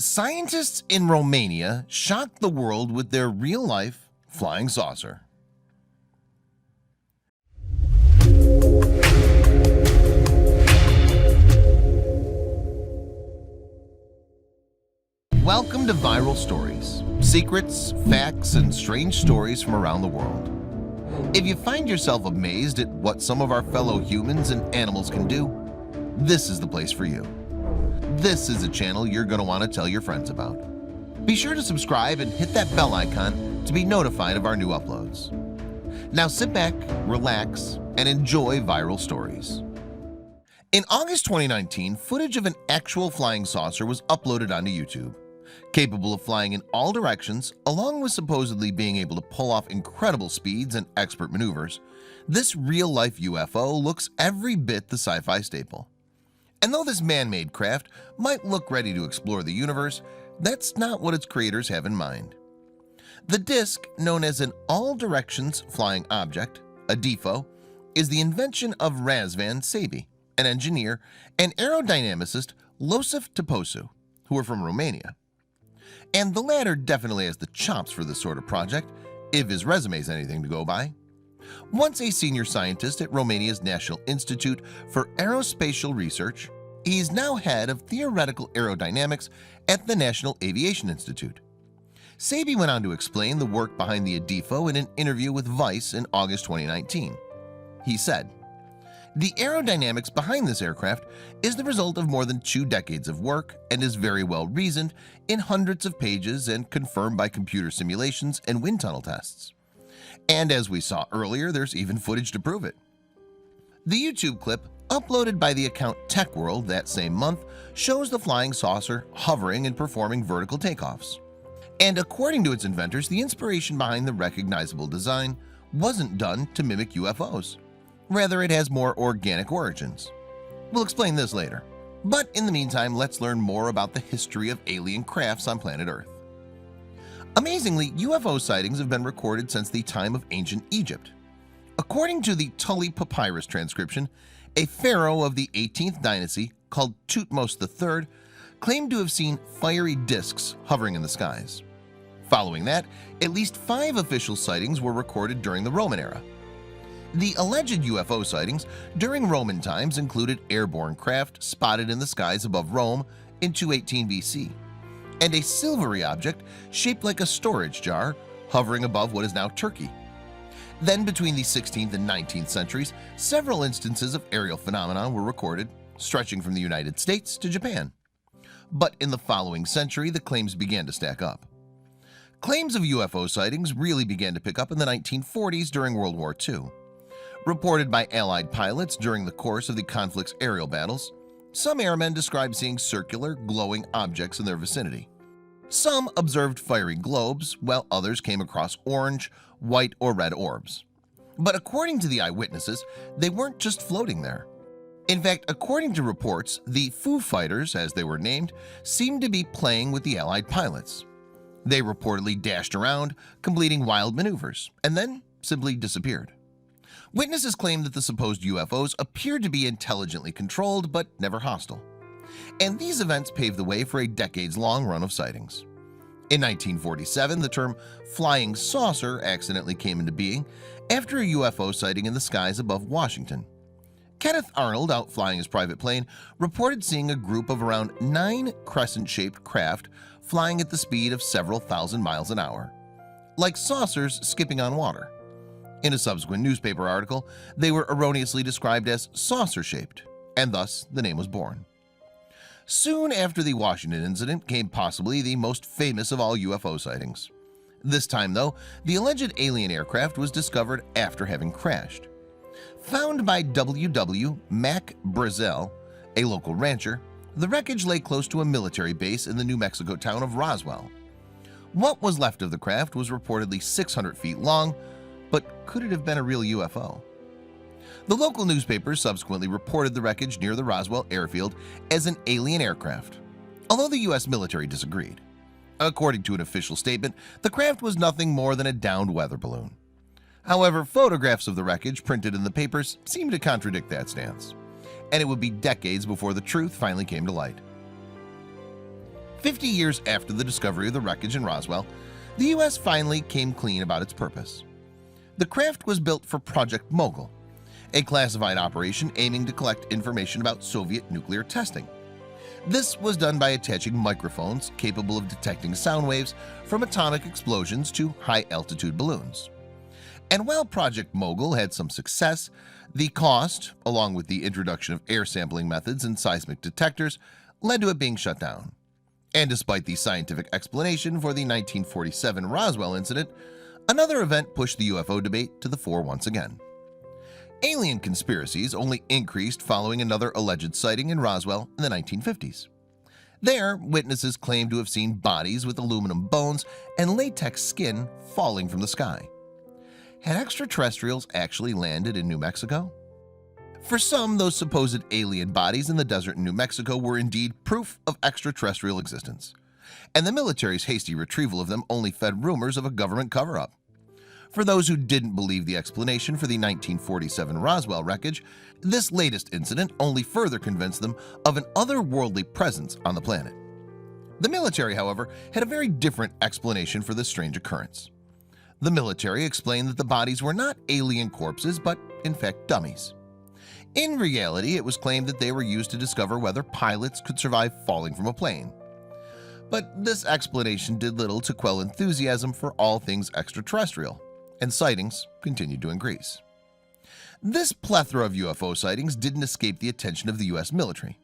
Scientists in Romania shocked the world with their real-life flying saucer. Welcome to Viral Stories, secrets, facts, and strange stories from around the world. If you find yourself amazed at what some of our fellow humans and animals can do, this is the place for you. This is a channel you're going to want to tell your friends about. Be sure to subscribe and hit that bell icon to be notified of our new uploads. Now sit back, relax, and enjoy Viral Stories. In August 2019, footage of an actual flying saucer was uploaded onto YouTube. Capable of flying in all directions, along with supposedly being able to pull off incredible speeds and expert maneuvers, this real-life UFO looks every bit the sci-fi staple. And though this man-made craft might look ready to explore the universe, that's not what its creators have in mind. The disc, known as an all-directions flying object, a DFO, is the invention of Razvan Sabi, an engineer and aerodynamicist Losif Taposu, who are from Romania. And the latter definitely has the chops for this sort of project, if his resume is anything to go by. Once a senior scientist at Romania's National Institute for Aerospatial Research, he is now head of theoretical aerodynamics at the National Aviation Institute. Sabi went on to explain the work behind the ADIFO in an interview with Vice in August 2019. He said, "The aerodynamics behind this aircraft is the result of more than 2 decades of work and is very well reasoned in hundreds of pages and confirmed by computer simulations and wind tunnel tests. And as we saw earlier, there's even footage to prove it." The YouTube clip uploaded by the account Tech World that same month shows the flying saucer hovering and performing vertical takeoffs. And according to its inventors, the inspiration behind the recognizable design wasn't done to mimic UFOs. Rather, it has more organic origins. We'll explain this later. But in the meantime, let's learn more about the history of alien crafts on planet Earth. Amazingly, UFO sightings have been recorded since the time of ancient Egypt. According to the Tully Papyrus transcription, a pharaoh of the 18th dynasty called Thutmose III claimed to have seen fiery discs hovering in the skies. Following that, at least 5 official sightings were recorded during the Roman era. The alleged UFO sightings during Roman times included airborne craft spotted in the skies above Rome in 218 BC, and a silvery object shaped like a storage jar hovering above what is now Turkey. Then between the 16th and 19th centuries, several instances of aerial phenomena were recorded, stretching from the United States to Japan. But in the following century, the claims began to stack up. Claims of UFO sightings really began to pick up in the 1940s during World War II. Reported by Allied pilots during the course of the conflict's aerial battles, some airmen described seeing circular, glowing objects in their vicinity. Some observed fiery globes, while others came across orange, white, or red orbs. But according to the eyewitnesses, they weren't just floating there. In fact, according to reports, the Foo Fighters, as they were named, seemed to be playing with the Allied pilots. They reportedly dashed around, completing wild maneuvers, and then simply disappeared. Witnesses claimed that the supposed UFOs appeared to be intelligently controlled but never hostile. And these events paved the way for a decades-long run of sightings. In 1947, the term flying saucer accidentally came into being after a UFO sighting in the skies above Washington. Kenneth Arnold, out flying his private plane, reported seeing a group of around 9 crescent-shaped craft flying at the speed of several thousand miles an hour, like saucers skipping on water. In a subsequent newspaper article, they were erroneously described as saucer-shaped, and thus the name was born. Soon after the Washington incident came possibly the most famous of all UFO sightings. This time, though, the alleged alien aircraft was discovered after having crashed. Found by W.W. Mac Brazel, a local rancher, the wreckage lay close to a military base in the New Mexico town of Roswell. What was left of the craft was reportedly 600 feet long, but could it have been a real UFO? The local newspapers subsequently reported the wreckage near the Roswell airfield as an alien aircraft, although the U.S. military disagreed. According to an official statement, the craft was nothing more than a downed weather balloon. However, photographs of the wreckage printed in the papers seem to contradict that stance, and it would be decades before the truth finally came to light. 50 years after the discovery of the wreckage in Roswell, the US finally came clean about its purpose. The craft was built for Project Mogul, a classified operation aiming to collect information about Soviet nuclear testing. This was done by attaching microphones capable of detecting sound waves from atomic explosions to high-altitude balloons. And while Project Mogul had some success, the cost, along with the introduction of air sampling methods and seismic detectors, led to it being shut down. And despite the scientific explanation for the 1947 Roswell incident, another event pushed the UFO debate to the fore once again. Alien conspiracies only increased following another alleged sighting in Roswell in the 1950s. There, witnesses claimed to have seen bodies with aluminum bones and latex skin falling from the sky. Had extraterrestrials actually landed in New Mexico? For some, those supposed alien bodies in the desert in New Mexico were indeed proof of extraterrestrial existence, and the military's hasty retrieval of them only fed rumors of a government cover-up. For those who didn't believe the explanation for the 1947 Roswell wreckage, this latest incident only further convinced them of an otherworldly presence on the planet. The military, however, had a very different explanation for this strange occurrence. The military explained that the bodies were not alien corpses, but in fact dummies. In reality, it was claimed that they were used to discover whether pilots could survive falling from a plane. But this explanation did little to quell enthusiasm for all things extraterrestrial, and sightings continued to increase. This plethora of UFO sightings didn't escape the attention of the US military,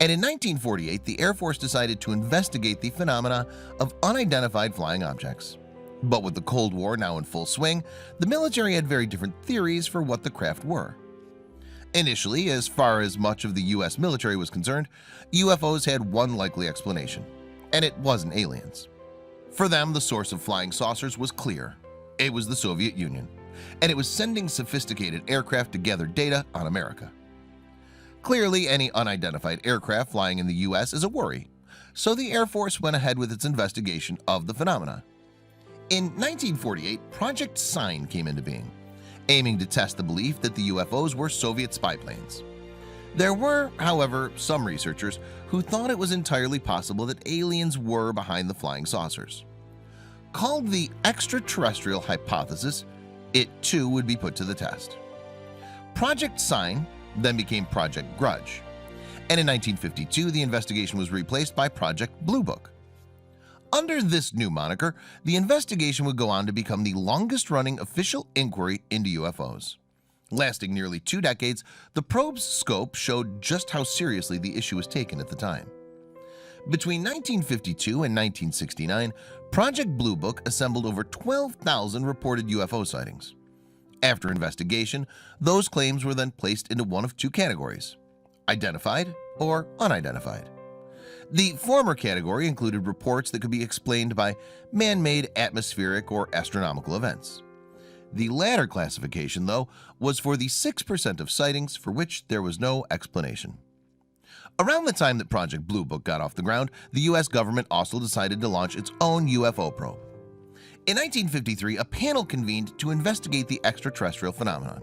and in 1948 the Air Force decided to investigate the phenomena of unidentified flying objects. But with the Cold War now in full swing, the military had very different theories for what the craft were. Initially, as far as much of the US military was concerned, UFOs had one likely explanation, and it wasn't aliens. For them, the source of flying saucers was clear. It was the Soviet Union, and it was sending sophisticated aircraft to gather data on America. Clearly, any unidentified aircraft flying in the US is a worry, so the Air Force went ahead with its investigation of the phenomena. In 1948, Project Sign came into being, aiming to test the belief that the UFOs were Soviet spy planes. There were, however, some researchers who thought it was entirely possible that aliens were behind the flying saucers. Called the extraterrestrial hypothesis, it too would be put to the test. Project Sign then became Project Grudge, and in 1952 the investigation was replaced by Project Blue Book. Under this new moniker, the investigation would go on to become the longest-running official inquiry into UFOs. Lasting nearly 2 decades, the probe's scope showed just how seriously the issue was taken at the time. Between 1952 and 1969, Project Blue Book assembled over 12,000 reported UFO sightings. After investigation, those claims were then placed into one of 2 categories: identified or unidentified. The former category included reports that could be explained by man-made atmospheric or astronomical events. The latter classification, though, was for the 6% of sightings for which there was no explanation. Around the time that Project Blue Book got off the ground, the US government also decided to launch its own UFO probe. In 1953, a panel convened to investigate the extraterrestrial phenomenon,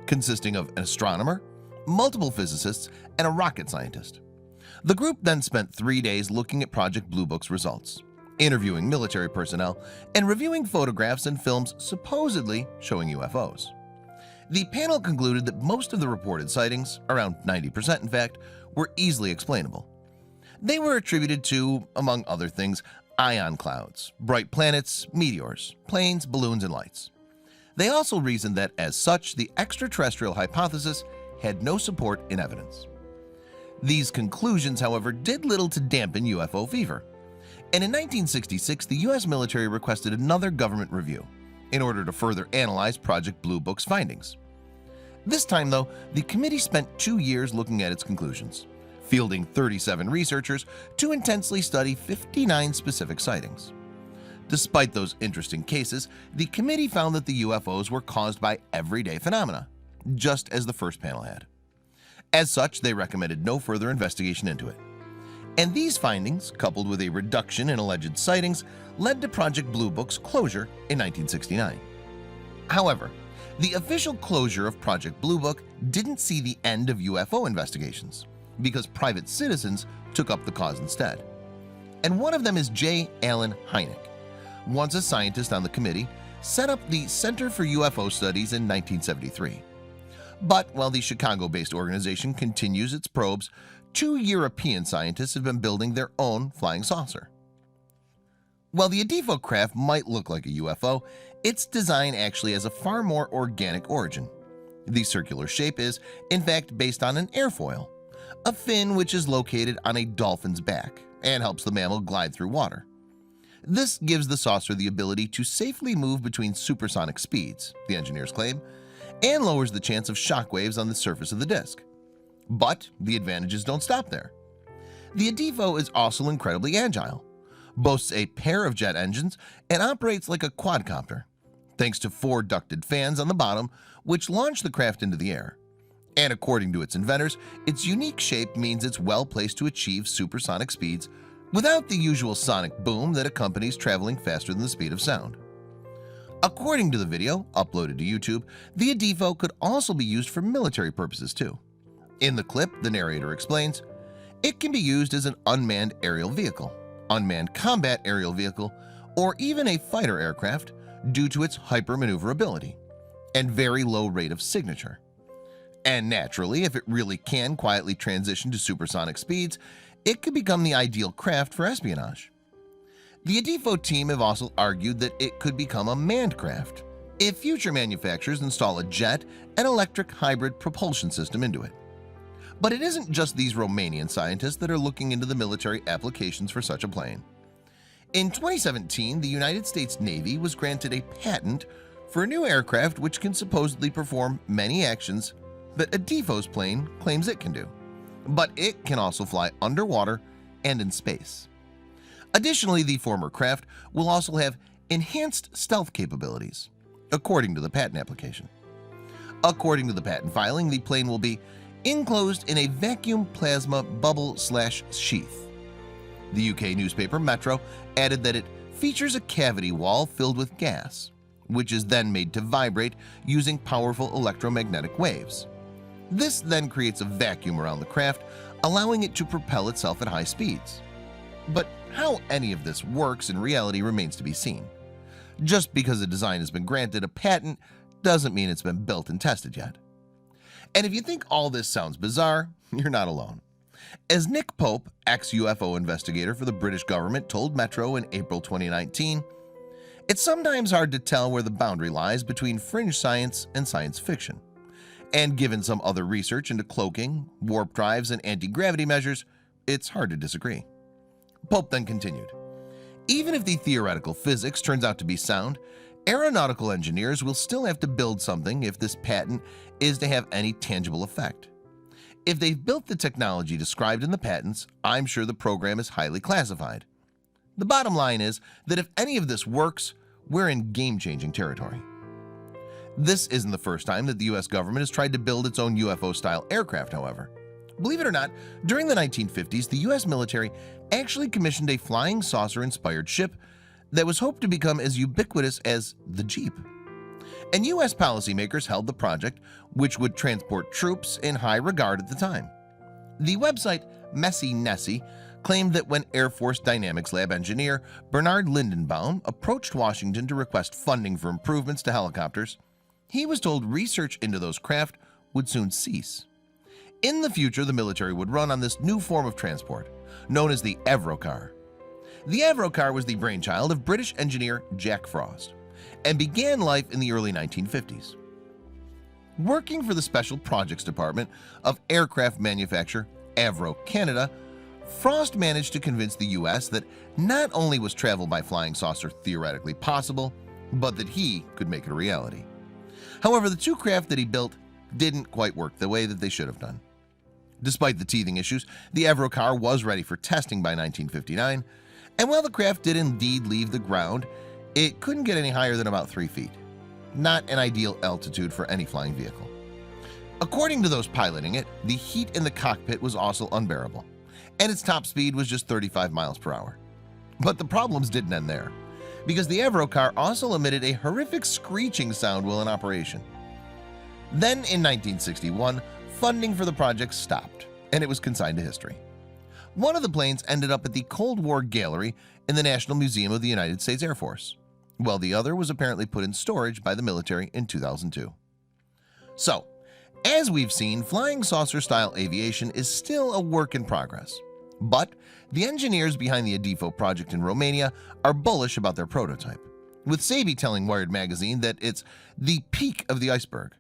consisting of an astronomer, multiple physicists, and a rocket scientist. The group then spent 3 days looking at Project Blue Book's results, interviewing military personnel, and reviewing photographs and films supposedly showing UFOs. The panel concluded that most of the reported sightings, around 90% in fact, were easily explainable. They were attributed to, among other things, ion clouds, bright planets, meteors, planes, balloons, and lights. They also reasoned that, as such, the extraterrestrial hypothesis had no support in evidence. These conclusions, however, did little to dampen UFO fever, and in 1966 the US military requested another government review in order to further analyze Project Blue Book's findings. This time, though, the committee spent 2 years looking at its conclusions, fielding 37 researchers to intensely study 59 specific sightings. Despite those interesting cases, the committee found that the UFOs were caused by everyday phenomena, just as the first panel had. As such, they recommended no further investigation into it. And these findings, coupled with a reduction in alleged sightings, led to Project Blue Book's closure in 1969. However, the official closure of Project Blue Book didn't see the end of UFO investigations, because private citizens took up the cause instead. and one of them is J. Allen Hynek, once a scientist on the committee, set up the Center for UFO Studies in 1973. But while the Chicago-based organization continues its probes, 2 European scientists have been building their own flying saucer. While the Adifo craft might look like a UFO, its design actually has a far more organic origin. The circular shape is, in fact, based on an airfoil, a fin which is located on a dolphin's back and helps the mammal glide through water. This gives the saucer the ability to safely move between supersonic speeds, the engineers claim, and lowers the chance of shock waves on the surface of the disk. But the advantages don't stop there. The Adifo is also incredibly agile, boasts a pair of jet engines, and operates like a quadcopter, thanks to 4 ducted fans on the bottom which launch the craft into the air. And according to its inventors, its unique shape means it's well placed to achieve supersonic speeds without the usual sonic boom that accompanies traveling faster than the speed of sound. According to the video uploaded to YouTube, the Adifo could also be used for military purposes too. In the clip, the narrator explains, it can be used as an unmanned aerial vehicle, unmanned combat aerial vehicle, or even a fighter aircraft due to its hypermaneuverability and very low rate of signature. And naturally, if it really can quietly transition to supersonic speeds, it could become the ideal craft for espionage. The Adifo team have also argued that it could become a manned craft if future manufacturers install a jet and electric hybrid propulsion system into it. But it isn't just these Romanian scientists that are looking into the military applications for such a plane. In 2017, the United States Navy was granted a patent for a new aircraft which can supposedly perform many actions that Adifo's plane claims it can do. But it can also fly underwater and in space. Additionally, the former craft will also have enhanced stealth capabilities, according to the patent application. According to the patent filing, the plane will be enclosed in a vacuum plasma bubble/sheath. The UK newspaper Metro added that it features a cavity wall filled with gas, which is then made to vibrate using powerful electromagnetic waves. This then creates a vacuum around the craft, allowing it to propel itself at high speeds. But how any of this works in reality remains to be seen. Just because a design has been granted a patent doesn't mean it's been built and tested yet. And if you think all this sounds bizarre, you're not alone. As Nick Pope, ex-UFO investigator for the British government, told Metro in April 2019, it's sometimes hard to tell where the boundary lies between fringe science and science fiction. And given some other research into cloaking, warp drives, and anti-gravity measures, it's hard to disagree. Pope then continued, even if the theoretical physics turns out to be sound, aeronautical engineers will still have to build something if this patent is to have any tangible effect. If they've built the technology described in the patents, I'm sure the program is highly classified. The bottom line is that if any of this works, we're in game-changing territory. This isn't the first time that the US government has tried to build its own UFO-style aircraft, however. Believe it or not, during the 1950s, the US military actually commissioned a flying saucer-inspired ship that was hoped to become as ubiquitous as the Jeep. And US policymakers held the project, which would transport troops, in high regard at the time. The website Messy Nessie claimed that when Air Force Dynamics Lab engineer Bernard Lindenbaum approached Washington to request funding for improvements to helicopters, he was told research into those craft would soon cease. In the future, the military would run on this new form of transport, known as the Avrocar. The Avrocar was the brainchild of British engineer Jack Frost and began life in the early 1950s. Working for the Special Projects Department of aircraft manufacturer Avro Canada, Frost managed to convince the US that not only was travel by flying saucer theoretically possible, but that he could make it a reality. However, the 2 craft that he built didn't quite work the way that they should have done. Despite the teething issues, the Avrocar was ready for testing by 1959, and while the craft did indeed leave the ground, it couldn't get any higher than about 3 feet. Not an ideal altitude for any flying vehicle. According to those piloting it, the heat in the cockpit was also unbearable, and its top speed was just 35 miles per hour. But the problems didn't end there, because the Avrocar also emitted a horrific screeching sound while in operation. Then in 1961, funding for the project stopped, and it was consigned to history. One of the planes ended up at the Cold War Gallery in the National Museum of the United States Air Force, while the other was apparently put in storage by the military in 2002. So, as we've seen, flying saucer-style aviation is still a work in progress. But the engineers behind the Adifo project in Romania are bullish about their prototype, with Sabi telling Wired magazine that it's the peak of the iceberg.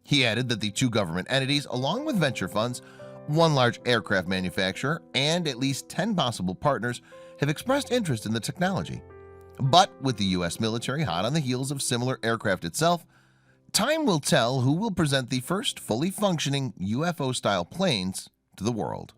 He added that the two government entities, along with venture funds, one large aircraft manufacturer, and at least 10 possible partners, have expressed interest in the technology. But with the US military hot on the heels of similar aircraft itself, time will tell who will present the first fully functioning UFO-style planes to the world.